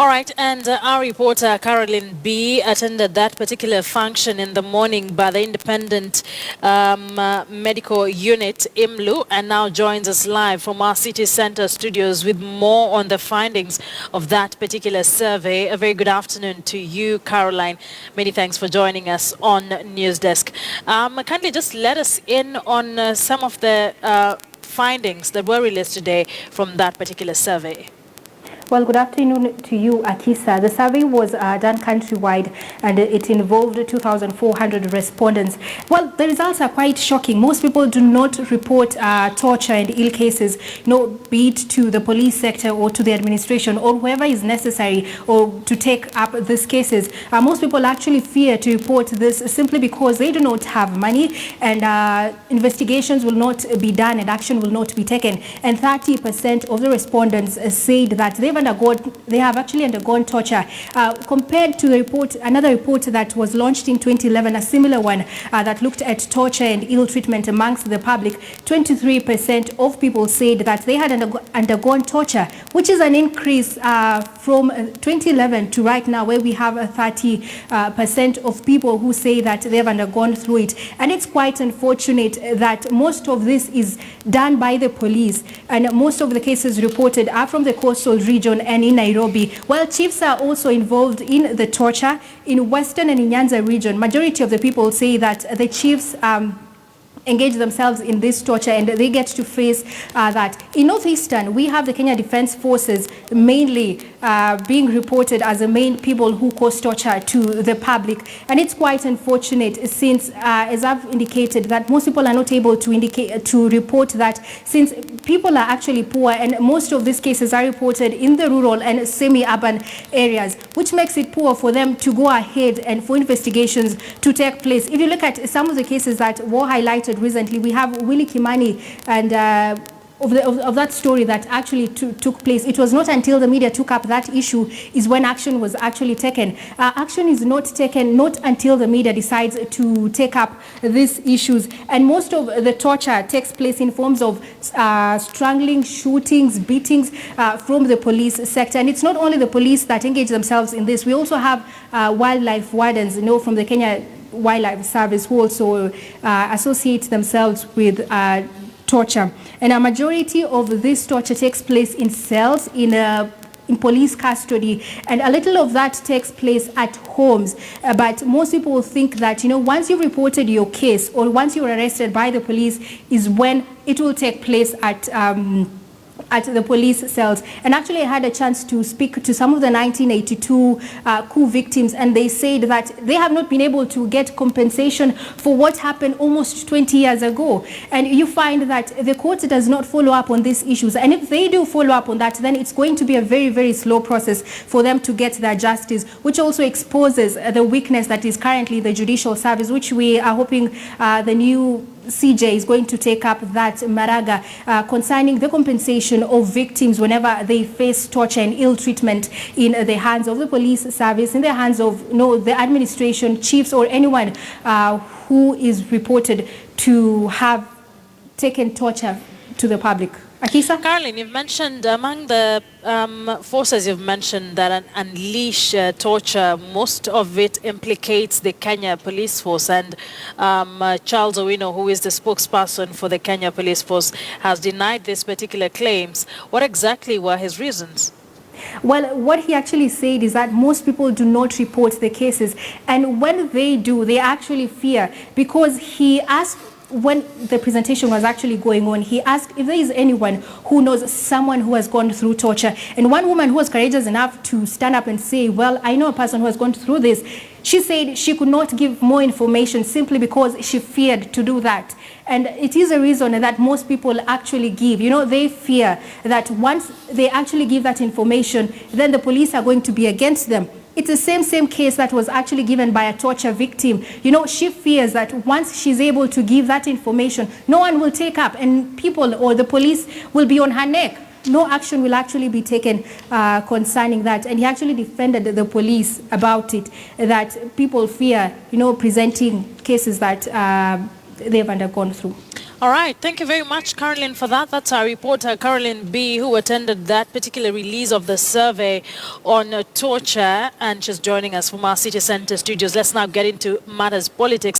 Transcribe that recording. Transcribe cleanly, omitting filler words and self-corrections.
All right, and our reporter Caroline B attended that particular function in the morning by the Independent Medical Unit, IMLU, and now joins us live from our city center studios with more on the findings of that particular survey. A very good afternoon to you, Caroline. Many thanks for joining us on News Desk. Kindly just let us in on some of the findings that were released today from that particular survey. Well, good afternoon to you, Akisa. The survey was done countrywide and it involved 2,400 respondents. Well, the results are quite shocking. Most people do not report torture and ill cases, be it to the police sector or to the administration or whoever is necessary or to take up these cases. Most people actually fear to report this simply because they do not have money and investigations will not be done and action will not be taken. And 30% of the respondents said that they have actually undergone torture. Compared to the report, another report that was launched in 2011, a similar one that looked at torture and ill treatment amongst the public, 23% of people said that they had undergone torture, which is an increase from 2011 to right now, where we have 30% of people who say that they have undergone through it. And it's quite unfortunate that most of this is done by the police, and most of the cases reported are from the coastal region and in Nairobi. While chiefs are also involved in the torture in Western and in Nyanza region, majority of the people say that the chiefs engage themselves in this torture and they get to face that. In Northeastern, we have the Kenya Defence Forces mainly being reported as the main people who cause torture to the public. And it's quite unfortunate since, as I've indicated, that most people are not able to report that, since people are actually poor and most of these cases are reported in the rural and semi-urban areas, which makes it poor for them to go ahead and for investigations to take place. If you look at some of the cases that were highlighted recently, we have Willie Kimani and of that story that actually took place. It was not until the media took up that issue is when action was actually taken. Action is not taken not until the media decides to take up these issues. And most of the torture takes place in forms of strangling, shootings, beatings from the police sector. And it's not only the police that engage themselves in this. We also have wildlife wardens, from the Kenya Wildlife Service, who also associate themselves with torture. And a majority of this torture takes place in cells, in police custody, and a little of that takes place at homes. But most people think that, once you've reported your case or once you're arrested by the police is when it will take place at the police cells. And actually I had a chance to speak to some of the 1982 coup victims, and they said that they have not been able to get compensation for what happened almost 20 years ago. And you find that the court does not follow up on these issues. And if they do follow up on that, then it's going to be a very, very slow process for them to get their justice, which also exposes the weakness that is currently the judicial service, which we are hoping the new CJ is going to take up that Maraga concerning the compensation of victims whenever they face torture and ill treatment in the hands of the police service, in the hands of the administration, chiefs, or anyone who is reported to have taken torture to the public. Akisa? Caroline, you've mentioned among the forces you've mentioned that unleash torture, most of it implicates the Kenya Police Force, and Charles Owino, who is the spokesperson for the Kenya Police Force, has denied these particular claims. What exactly were his reasons? Well, what he actually said is that most people do not report the cases, and when they do, they actually fear, because he asked, when the presentation was actually going on, he asked if there is anyone who knows someone who has gone through torture. And one woman who was courageous enough to stand up and say, well, I know a person who has gone through this. She said she could not give more information simply because she feared to do that. And it is a reason that most people actually give. They fear that once they actually give that information, then the police are going to be against them. It's the same case that was actually given by a torture victim. She fears that once she's able to give that information, no one will take up, and people or the police will be on her neck. No action will actually be taken concerning that. And he actually defended the police about it, that people fear, presenting cases that they've undergone through. All right. Thank you very much, Caroline, for that. That's our reporter, Caroline B., who attended that particular release of the survey on torture, and she's joining us from our City Center studios. Let's now get into matters politics.